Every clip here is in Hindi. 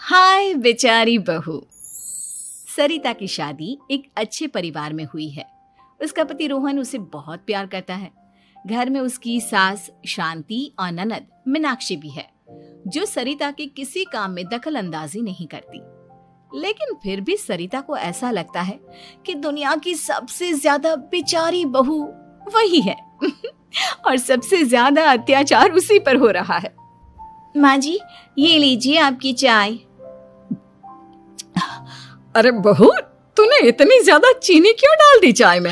हाय बेचारी बहू। सरिता की शादी एक अच्छे परिवार में हुई है। उसका पति रोहन उसे बहुत प्यार करता है। घर में उसकी सास शांति और ननद मीनाक्षी भी है, जो सरिता के किसी काम में दखल अंदाजी नहीं करती। लेकिन फिर भी सरिता को ऐसा लगता है कि दुनिया की सबसे ज्यादा बेचारी बहू वही है और सबसे ज्यादा अत्याचार उसी पर हो रहा है। माँ जी, ये लीजिए आपकी चाय। अरे बहू, तूने इतनी ज्यादा चीनी क्यों डाल दी चाय में?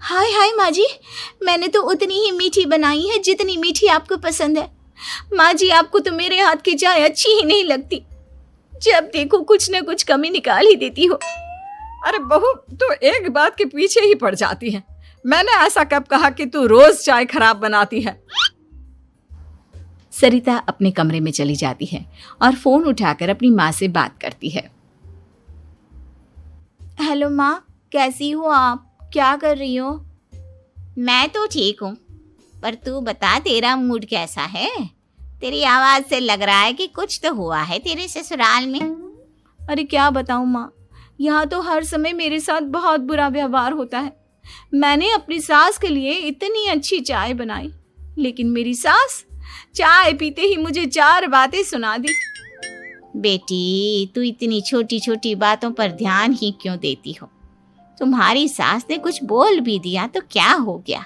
हाय हाय माँ जी, मैंने तो उतनी ही मीठी बनाई है जितनी मीठी आपको पसंद है। माँ जी, आपको तो मेरे हाथ की चाय अच्छी ही नहीं लगती। जब देखो कुछ न कुछ कमी निकाल ही देती हो। अरे बहू, तू एक बात के पीछे ही पड़ जाती है। मैंने ऐसा कब कहा कि तू रोज चाय खराब बनाती है? सरिता अपने कमरे में चली जाती है और फोन उठाकर अपनी माँ से बात करती है। हेलो माँ, कैसी हो आप? क्या कर रही हो? मैं तो ठीक हूँ, पर तू बता, तेरा मूड कैसा है? तेरी आवाज से लग रहा है कि कुछ तो हुआ है तेरे ससुराल में। अरे क्या बताऊँ माँ, यहाँ तो हर समय मेरे साथ बहुत बुरा व्यवहार होता है। मैंने अपनी सास के लिए इतनी अच्छी चाय बनाई, लेकिन मेरी सास चाय पीते ही मुझे 4 बातें सुना दी। बेटी, तू इतनी छोटी छोटी बातों पर ध्यान ही क्यों देती हो? तुम्हारी सास ने कुछ बोल भी दिया तो क्या हो गया,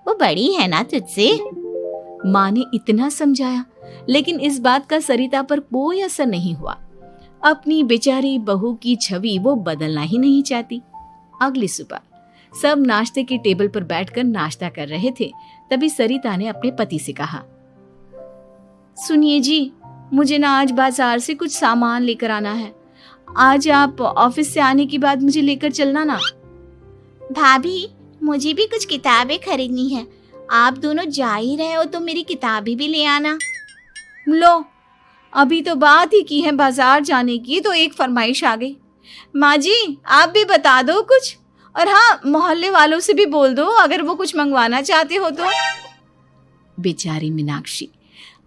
वो बड़ी है ना तुझसे। माँ ने इतना समझाया, लेकिन इस बात का सरिता पर कोई असर नहीं हुआ। अपनी बेचारी बहू की छवि वो बदलना ही नहीं चाहती। अगली सुबह सब नाश्ते की टेबल पर बैठकर नाश्ता कर रहे थे, तभी सरिता ने अपने पति से कहा, सुनिए जी, मुझे ना आज बाजार से कुछ सामान लेकर आना है। आज आप ऑफिस से आने के बाद मुझे लेकर चलना ना। भाभी, मुझे भी कुछ किताबें खरीदनी है। आप दोनों जा ही रहे हो तो मेरी किताबें भी ले आना। लो, अभी तो बात ही की है बाजार जाने की, तो एक फरमाइश आ गई। माँ जी, आप भी बता दो कुछ, और हाँ, मोहल्ले वालों से भी बोल दो अगर वो कुछ मंगवाना चाहते हो तो। बेचारी मीनाक्षी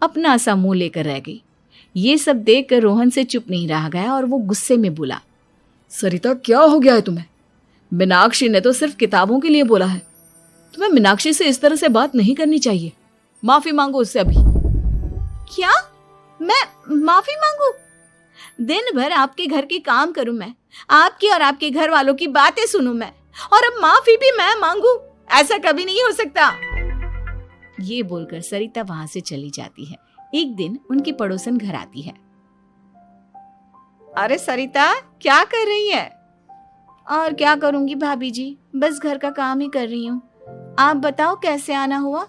अपना सा मुंह लेकर रह गई। ये सब देखकर रोहन से चुप नहीं रह गया और वो गुस्से में बोला, सरिता, क्या हो गया है तुम्हें? मीनाक्षी ने तो सिर्फ किताबों के लिए बोला है। तुम्हें मीनाक्षी से इस तरह से बात नहीं करनी चाहिए। माफी मांगो उससे अभी। क्या? मैं माफी मांगू? दिन भर आपके घर के काम करूं मैं, आपकी और आपके घर वालों की बातें सुनूं मैं, और अब माफी भी मैं मांगू? ऐसा कभी नहीं हो सकता। ये बोलकर सरिता वहां से चली जाती है। एक दिन उनकी पड़ोसन घर आती है। अरे सरिता, क्या कर रही है? और क्या करूंगी भाभी जी, बस घर का काम ही कर रही हूँ। आप बताओ कैसे आना हुआ?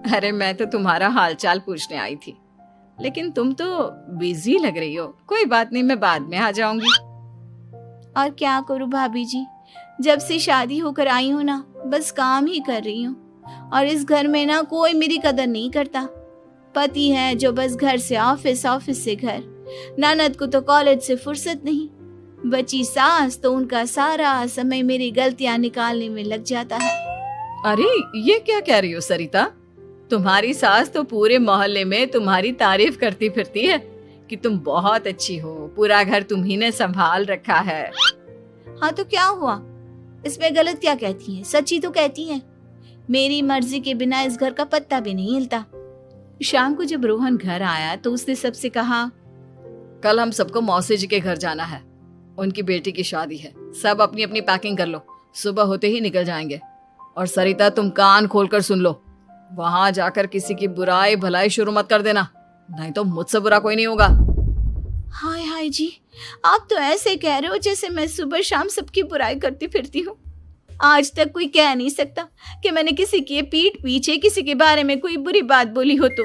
अरे मैं तो तुम्हारा हालचाल पूछने आई थी, लेकिन तुम तो बिजी लग रही हो। कोई बात नहीं, मैं बाद में आ जाऊंगी। और क्या करूं भाभी जी, जब से शादी होकर आई हूँ ना, बस काम ही कर रही हूँ। और इस घर में ना कोई मेरी कदर नहीं करता। पति है जो बस घर से ऑफिस, ऑफिस से घर। ननद को तो कॉलेज से फुर्सत नहीं। बची सास तो उनका सारा समय मेरी गलतियां निकालने में लग जाता है। अरे ये क्या कह रही हो सरिता? तुम्हारी सास तो पूरे मोहल्ले में तुम्हारी तारीफ करती फिरती है कि तुम बहुत अच्छी हो, पूरा घर तुम्ही ने संभाल रखा है। हाँ तो क्या हुआ, इसमें गलत क्या कहती हैं? सच्ची तो कहती हैं। मेरी मर्जी के बिना इस घर का पत्ता भी नहीं हिलता। शाम को जब रोहन घर आया तो उसने सबसे कहा, कल हम सबको मौसी जी के घर जाना है। उनकी बेटी की शादी है। सब अपनी अपनी पैकिंग कर लो, सुबह होते ही निकल जाएंगे। और सरिता, तुम कान खोलकर सुन लो, वहां जाकर किसी की बुराई भलाई शुरू मत कर देना, नहीं तो मुझसे बुरा कोई नहीं होगा। हाय हाय जी, आप तो ऐसे कह रहे हो जैसे मैं सुबह शाम सबकी बुराई करती फिरती हूँ। आज तक कोई कह नहीं सकता कि मैंने किसी की पीठ पीछे किसी के बारे में कोई बुरी बात बोली हो तो।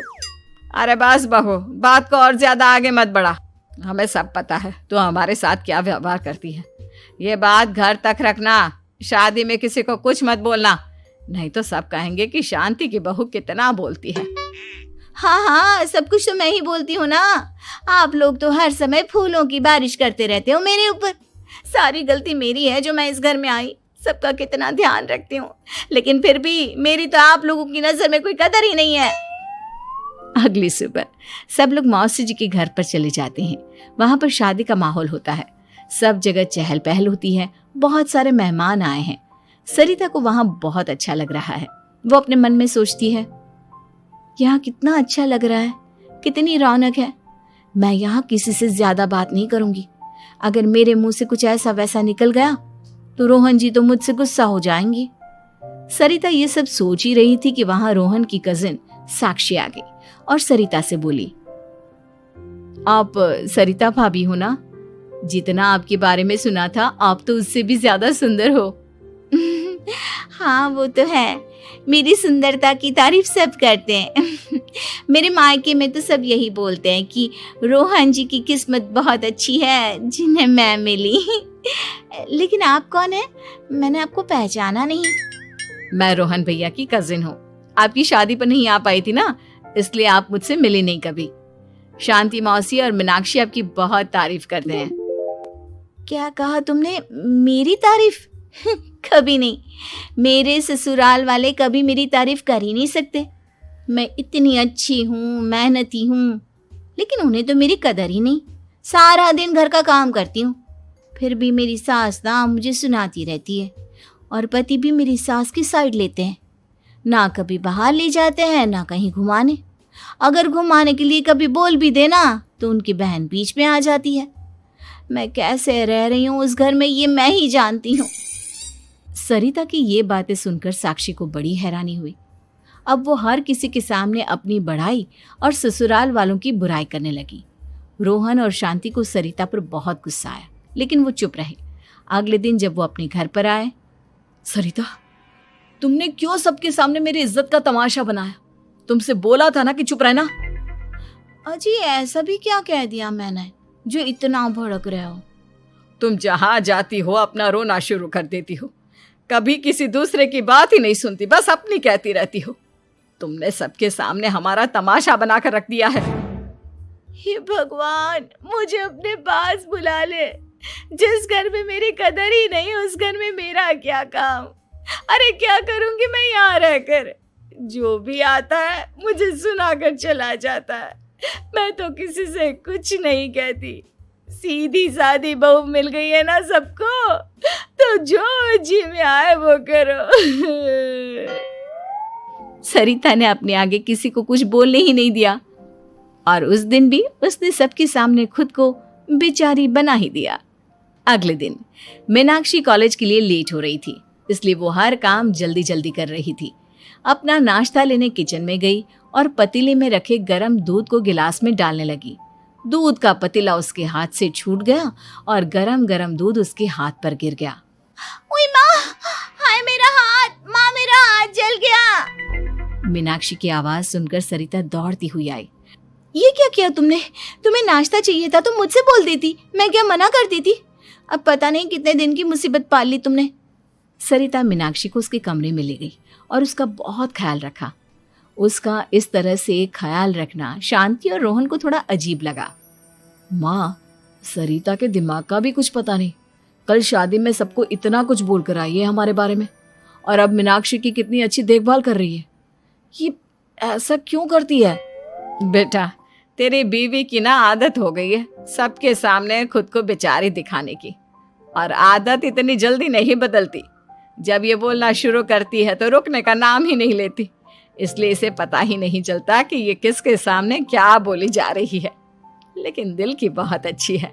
अरे बस बहू, बात को और ज्यादा आगे मत बढ़ा। हमें सब पता है तू हमारे साथ क्या व्यवहार करती है। ये बात घर तक रखना, शादी में किसी को कुछ मत बोलना, नहीं तो सब कहेंगे कि शांति की बहू कितना बोलती है। हाँ हाँ, सब कुछ तो मैं ही बोलती हूँ ना। आप लोग तो हर समय फूलों की बारिश करते रहते हो मेरे ऊपर। सारी गलती मेरी है जो मैं इस घर में आई। सबका कितना ध्यान रखती हूँ, लेकिन फिर भी मेरी तो आप लोगों की नजर में कोई कदर ही नहीं है। अगली सुबह सब लोग मौसी जी के घर पर चले जाते हैं। वहां पर शादी का माहौल होता है, सब जगह चहल पहल होती है, बहुत सारे मेहमान आए हैं। सरिता को वहां बहुत अच्छा लग रहा है। वो अपने मन में सोचती है, यहाँ कितना अच्छा लग रहा है, कितनी रौनक है। मैं यहाँ किसी से ज्यादा बात नहीं करूंगी। अगर मेरे मुंह से कुछ ऐसा वैसा निकल गया तो रोहन जी तो मुझसे गुस्सा हो जाएंगी। सरिता ये सब सोच ही रही थी कि वहां रोहन की कजिन साक्षी आ गई और सरिता से बोली, आप सरिता भाभी हो ना? जितना आपके बारे में सुना था आप तो उससे भी ज्यादा सुंदर हो। हाँ वो तो है, मेरी सुंदरता की तारीफ सब करते हैं। मेरे मायके में तो सब यही बोलते हैं कि रोहन जी की किस्मत बहुत अच्छी है जिन्हें मैं मिली। लेकिन आप कौन है? मैंने आपको पहचाना नहीं। मैं रोहन भैया की कजिन हूँ। आपकी शादी पर नहीं आ पाई थी ना, इसलिए आप मुझसे मिली नहीं कभी। शांति मौसी और मीनाक्षी आपकी बहुत तारीफ करते हैं। क्या कहा तुमने? मेरी तारीफ? कभी नहीं। मेरे ससुराल वाले कभी मेरी तारीफ कर ही नहीं सकते। मैं इतनी अच्छी हूँ, मेहनती हूँ, लेकिन उन्हें तो मेरी कदर ही नहीं। सारा दिन घर का काम करती हूँ, फिर भी मेरी सास ना मुझे सुनाती रहती है और पति भी मेरी सास की साइड लेते हैं। ना कभी बाहर ले जाते हैं ना कहीं घुमाने। अगर घुमाने के लिए कभी बोल भी देना तो उनकी बहन बीच में आ जाती है। मैं कैसे रह रही हूँ उस घर में ये मैं ही जानती हूँ। सरिता की ये बातें सुनकर साक्षी को बड़ी हैरानी हुई। अब वो हर किसी के सामने अपनी बढ़ाई और ससुराल वालों की बुराई करने लगी। रोहन और शांति को सरिता पर बहुत गुस्सा आया, लेकिन वो चुप रहे। अगले दिन जब वो अपने घर पर आए, सरिता, तुमने क्यों सबके सामने मेरी इज्जत का तमाशा बनाया? तुमसे बोला था ना कि चुप रहना। अजी ऐसा भी क्या कह दिया मैंने जो इतना भड़क रहे हो? तुम जहां जाती हो अपना रोना शुरू कर देती हो, कभी किसी दूसरे की बात ही नहीं सुनती, बस अपनी कहती रहती हो। तुमने सबके सामने हमारा तमाशा बनाकर रख दिया है। हे भगवान, मुझे अपने पास बुला ले। जिस घर में मेरी कदर ही नहीं उस घर में मेरा क्या काम? अरे क्या करूंगी मैं यहाँ रहकर? जो भी आता है मुझे सुनाकर चला जाता है। मैं तो किसी से कुछ नहीं कहती। सीधी सादी बहू मिल गई है ना सबको, तो जो जी में आए वो करो। सरिता ने अपने आगे किसी को कुछ बोलने ही नहीं दिया और उस दिन भी उसने सबके सामने खुद को बेचारी बना ही दिया। अगले दिन मीनाक्षी कॉलेज के लिए लेट हो रही थी, इसलिए वो हर काम जल्दी जल्दी कर रही थी। अपना नाश्ता लेने किचन में गई और पतीले में रखे गरम दूध को गिलास में डालने लगी। दूध का पतीला उसके हाथ से छूट गया और गरम गरम दूध उसके हाथ पर गिर गया। ओए माँ, हाय मेरा हाथ, माँ मेरा हाथ जल गया। मीनाक्षी की आवाज सुनकर सरिता दौड़ती हुई आई। ये क्या किया तुमने? तुम्हें नाश्ता चाहिए था तो मुझसे बोल देती, मैं क्या मना करती थी? अब पता नहीं कितने दिन की मुसीबत पाल ली तुमने। सरिता मीनाक्षी को उसके कमरे में ले गई और उसका बहुत ख्याल रखा। उसका इस तरह से ख्याल रखना शांति और रोहन को थोड़ा अजीब लगा। माँ, सरिता के दिमाग का भी कुछ पता नहीं। कल शादी में सबको इतना कुछ बोल कर आई है हमारे बारे में, और अब मीनाक्षी की कितनी अच्छी देखभाल कर रही है। ये ऐसा क्यों करती है? बेटा, तेरी बीवी की ना आदत हो गई है सबके सामने खुद को बेचारी दिखाने की, और आदत इतनी जल्दी नहीं बदलती। जब ये बोलना शुरू करती है तो रुकने का नाम ही नहीं लेती, इसलिए इसे पता ही नहीं चलता कि ये किसके सामने क्या बोली जा रही है। लेकिन दिल की बहुत अच्छी है।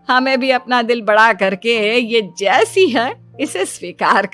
हमें भी अपना दिल बड़ा करके ये जैसी है इसे स्वीकार कर